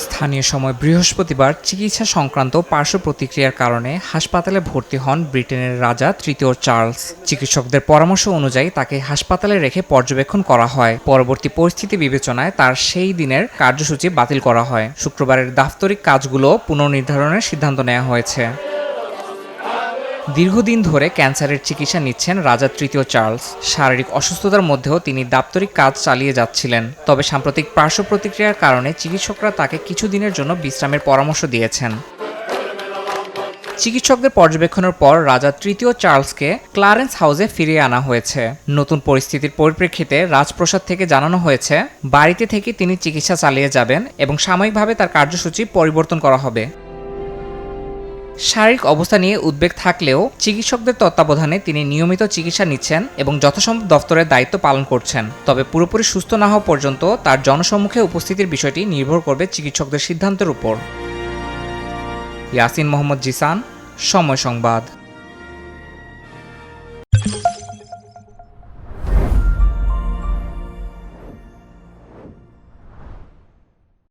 স্থানীয় সময় বৃহস্পতিবার চিকিৎসা সংক্রান্ত পার্শ্ব প্রতিক্রিয়ার কারণে হাসপাতালে ভর্তি হন ব্রিটেনের রাজা তৃতীয় চার্লস। চিকিৎসকদের পরামর্শ অনুযায়ী তাকে হাসপাতালে রেখে পর্যবেক্ষণ করা হয়। পরবর্তী পরিস্থিতি বিবেচনায় তার সেই দিনের কার্যসূচি বাতিল করা হয়। শুক্রবারের দাপ্তরিক কাজগুলো পুনর্নির্ধারণের সিদ্ধান্ত নেওয়া হয়েছে। দীর্ঘদিন ধরে ক্যান্সারের চিকিৎসা নিচ্ছেন রাজা তৃতীয় চার্লস। শারীরিক অসুস্থতার মধ্যেও তিনি দাপ্তরিক কাজ চালিয়ে যাচ্ছিলেন। তবে সাম্প্রতিক পার্শ্ব প্রতিক্রিয়ার কারণে চিকিৎসকরা তাকে কিছুদিনের জন্য বিশ্রামের পরামর্শ দিয়েছেন। চিকিৎসকদের পর্যবেক্ষণের পর রাজা তৃতীয় চার্লসকে ক্লারেন্স হাউসে ফিরিয়ে আনা হয়েছে। নতুন পরিস্থিতির পরিপ্রেক্ষিতে রাজপ্রাসাদ থেকে জানানো হয়েছে বাড়িতে থেকে তিনি চিকিৎসা চালিয়ে যাবেন এবং সাময়িকভাবে তার কার্যসূচি পরিবর্তন করা হবে। শারীরিক অবস্থা নিয়ে উদ্বেগ থাকলেও চিকিৎসকদের তত্ত্বাবধানে তিনি নিয়মিত চিকিৎসা নিচ্ছেন এবং যথাসম্ভব দফতরের দায়িত্ব পালন করছেন। তবে পুরোপুরি সুস্থ না হওয়া পর্যন্ত তার জনসম্মুখে উপস্থিতির বিষয়টি নির্ভর করবে চিকিৎসকদের সিদ্ধান্তের উপর। ইয়াসিন মোহাম্মদ জিসান, সময় সংবাদ।